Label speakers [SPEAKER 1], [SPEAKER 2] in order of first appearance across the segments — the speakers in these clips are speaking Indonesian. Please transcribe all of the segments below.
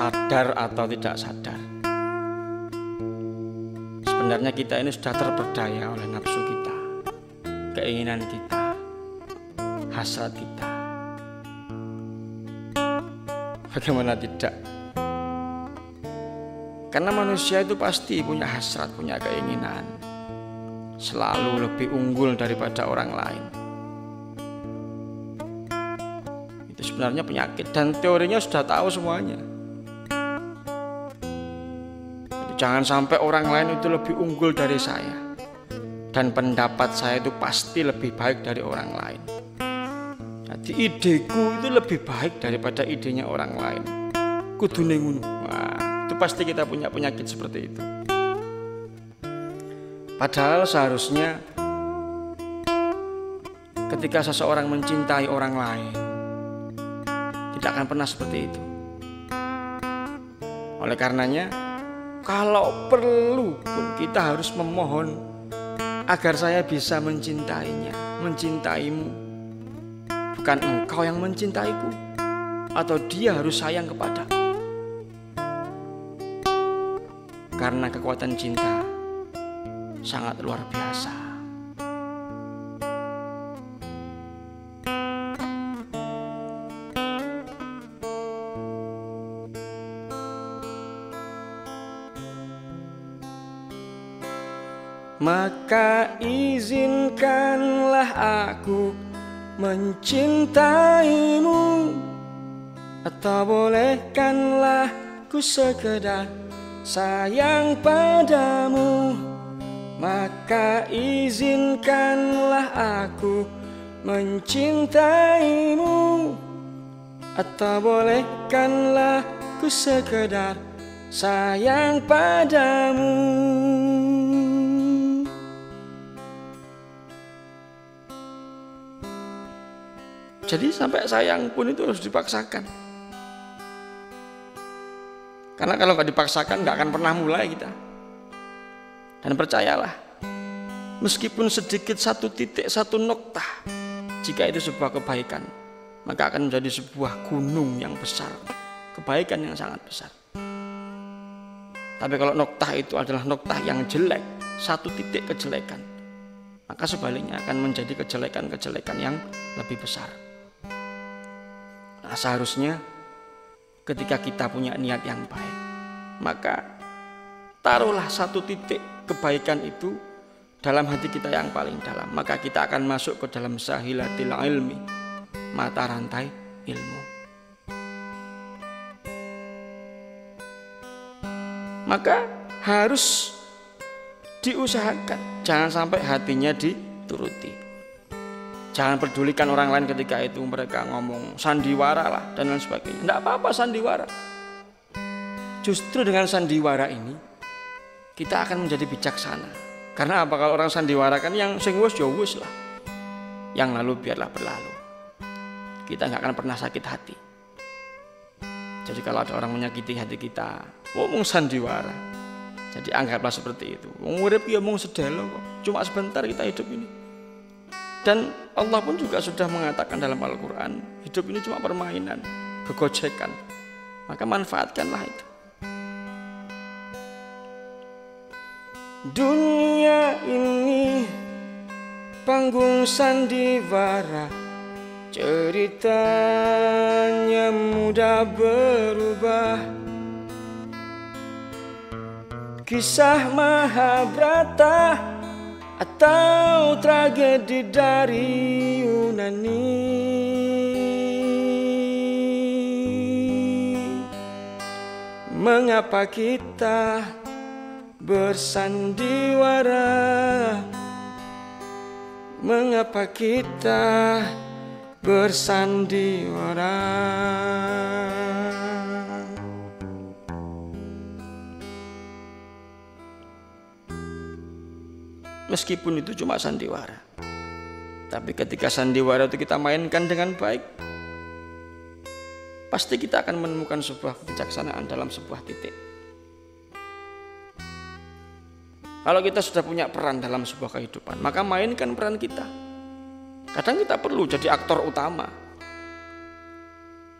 [SPEAKER 1] sadar atau tidak sadar, sebenarnya kita ini sudah terperdaya oleh nafsu kita, keinginan kita, hasrat kita. Bagaimana tidak? Karena manusia itu pasti punya hasrat, punya keinginan, selalu lebih unggul daripada orang lain. Itu sebenarnya penyakit dan teorinya sudah tahu semuanya. Jadi jangan sampai orang lain itu lebih unggul dari saya, dan pendapat saya itu pasti lebih baik dari orang lain. Jadi ideku itu lebih baik daripada idenya orang lain. Kudune ngono. Wah, itu pasti kita punya penyakit seperti itu. Padahal seharusnya ketika seseorang mencintai orang lain, tidak akan pernah seperti itu. Oleh karenanya, kalau perlu pun kita harus memohon agar saya bisa mencintainya, mencintaimu. Bukan engkau yang mencintaiku, atau dia harus sayang kepadaku. Karena kekuatan cinta sangat luar biasa. Maka izinkanlah aku mencintaimu, atau bolehkanlah ku sekedar sayang padamu. Maka izinkanlah aku mencintaimu, atau bolehkanlah ku sekedar sayang padamu. Jadi sampai sayang pun itu harus dipaksakan. Karena kalau nggak dipaksakan nggak akan pernah mulai kita. Dan percayalah, meskipun sedikit, satu titik, satu noktah, jika itu sebuah kebaikan, maka akan menjadi sebuah gunung yang besar, kebaikan yang sangat besar. Tapi kalau noktah itu adalah noktah yang jelek, satu titik kejelekan, maka sebaliknya akan menjadi kejelekan-kejelekan yang lebih besar. Nah, seharusnya ketika kita punya niat yang baik, maka taruhlah satu titik kebaikan itu dalam hati kita yang paling dalam, maka kita akan masuk ke dalam sahilatil ilmi, mata rantai ilmu. Maka harus diusahakan, jangan sampai hatinya dituruti. Jangan pedulikan orang lain ketika itu mereka ngomong sandiwara lah dan lain sebagainya. Tidak apa-apa sandiwara. Justru dengan sandiwara ini kita akan menjadi bijaksana. Karena apa? Kalau orang sandiwara kan yang sing wis ya wis lah, yang lalu biarlah berlalu. Kita nggak akan pernah sakit hati. Jadi kalau ada orang menyakiti hati kita, ngomong sandiwara, jadi anggaplah seperti itu. Urip ya mung sedelo kok, cuma sebentar kita hidup ini. Dan Allah pun juga sudah mengatakan dalam Al-Quran, hidup ini cuma permainan, kegojekan. Maka manfaatkanlah itu. Dunia ini panggung sandiwara, ceritanya mudah berubah. Kisah Mahabharata atau tragedi dari Yunani, mengapa kita bersandiwara? Mengapa kita bersandiwara? Meskipun itu cuma sandiwara, tapi ketika sandiwara itu kita mainkan dengan baik, pasti kita akan menemukan sebuah kebijaksanaan dalam sebuah titik. Kalau kita sudah punya peran dalam sebuah kehidupan, maka mainkan peran kita. Kadang kita perlu jadi aktor utama,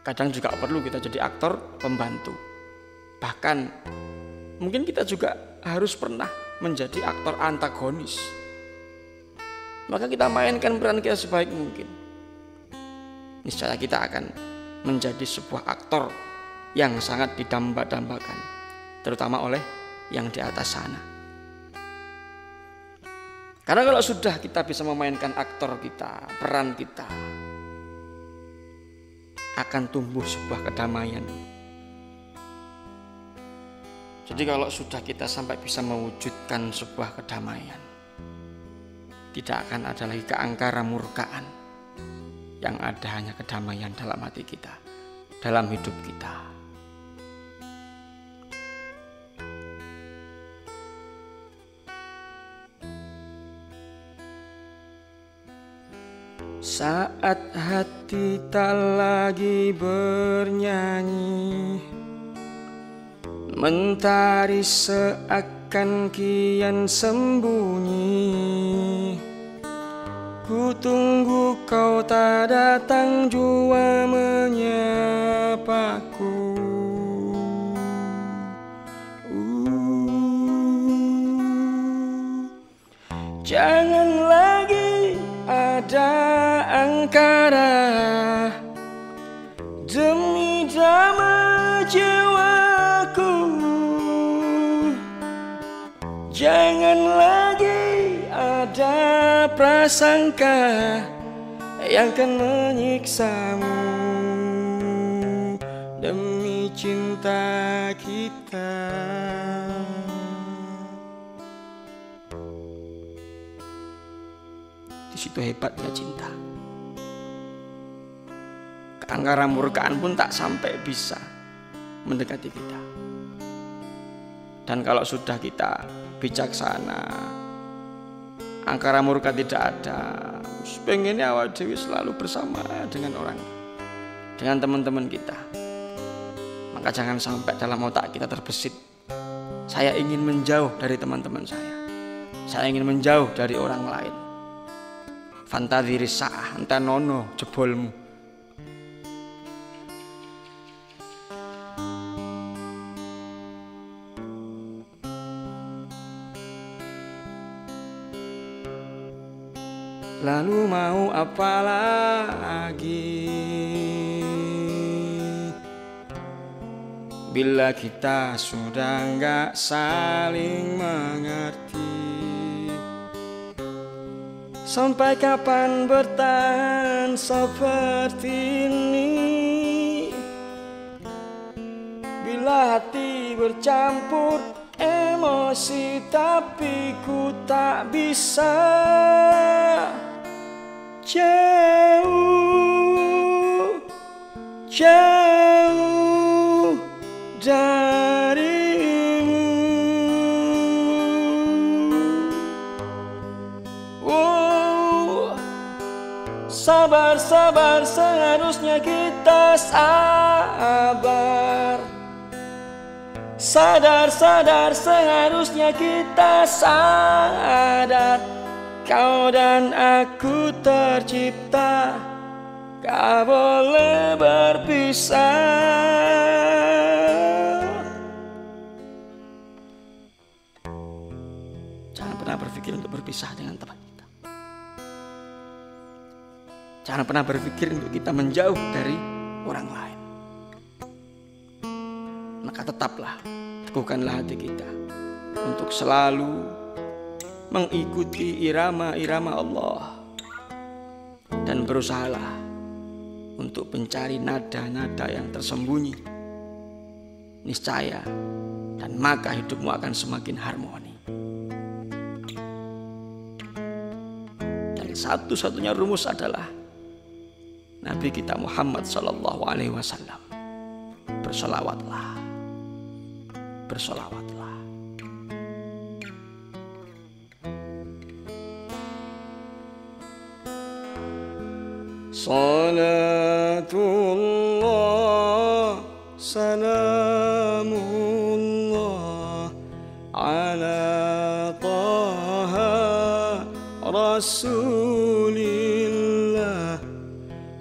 [SPEAKER 1] kadang juga perlu kita jadi aktor pembantu. Bahkan mungkin kita juga harus pernah menjadi aktor antagonis. Maka kita mainkan peran kita sebaik mungkin. Niscaya kita akan menjadi sebuah aktor yang sangat didamba-dambakan, terutama oleh yang di atas sana. Karena kalau sudah kita bisa memainkan aktor kita, peran kita, akan tumbuh sebuah kedamaian. Jadi kalau sudah kita sampai bisa mewujudkan sebuah kedamaian, tidak akan ada lagi keangkara murkaan. Yang ada hanya kedamaian dalam hati kita, dalam hidup kita. Saat hati tak lagi bernyanyi, mentari seakan kian sembunyi, ku tunggu kau tak datang jua menyapaku. Jangan lagi ada angkara demi damai jiwaku. Jangan lagi ada prasangka yang akan menyiksamu demi cinta kita. Di situ hebatnya cinta. Keangkara murkaan pun tak sampai bisa mendekati kita. Dan kalau sudah kita bijaksana, angkara murka tidak ada, pengennya awal dewi selalu bersama dengan orang, dengan teman-teman kita. Maka jangan sampai dalam otak kita terbesit, saya ingin menjauh dari teman-teman saya ingin menjauh dari orang lain. Fantadhiris sa'ah enta nono jebolmu. Lalu mau apa lagi bila kita sudah nggak saling mengerti? Sampai kapan bertahan seperti ini? Bila hati bercampur emosi tapi ku tak bisa jauh, jauh darimu. Oh, sabar, sabar, seharusnya kita sabar. Sadar, sadar, seharusnya kita sadar. Kau dan aku tercipta, gak boleh berpisah. Jangan pernah berpikir untuk berpisah dengan teman kita. Jangan pernah berpikir untuk kita menjauh dari orang lain. Maka tetaplah, teguhkanlah hati kita untuk selalu mengikuti irama-irama Allah, dan berusahalah untuk mencari nada-nada yang tersembunyi. Niscaya dan maka hidupmu akan semakin harmoni. Dan satu-satunya rumus adalah Nabi kita Muhammad SAW. Bersolawatlah, bersolawatlah. Salatullah, salamullah ala taha rasulillah.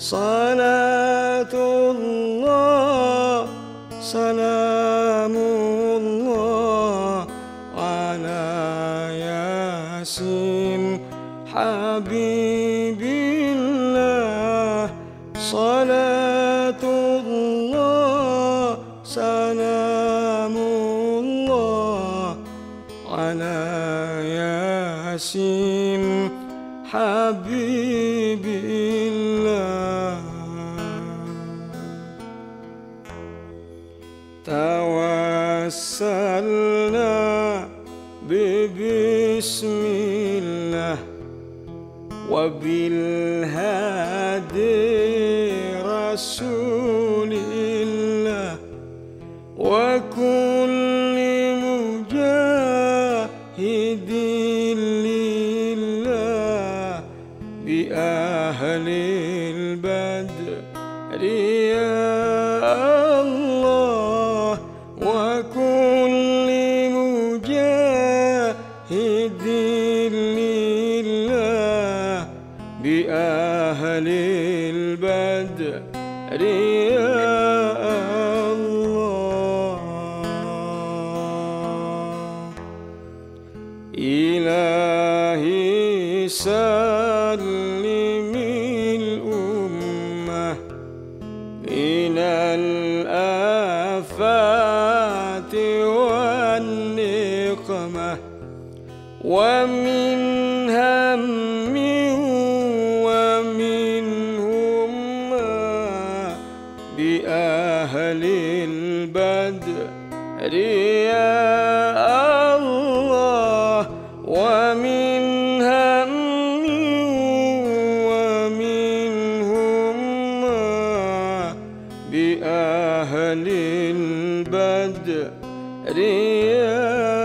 [SPEAKER 1] Salatullah, salam الله على ياسين حبيب الله صلاة الله سلام الله على ياسين حبيب الله توسلنا ببسم الله وبالهادي رسول الله وكل مجاهد لله بأهل البدر يا الله وكل مجاهد لله بأهل البدر يا الله إلهي سلم الأمة من الآفات والنقمة ومن هم ومن همة بأهل البدر يا الله ومن هم ومن همة بأهل البدر يا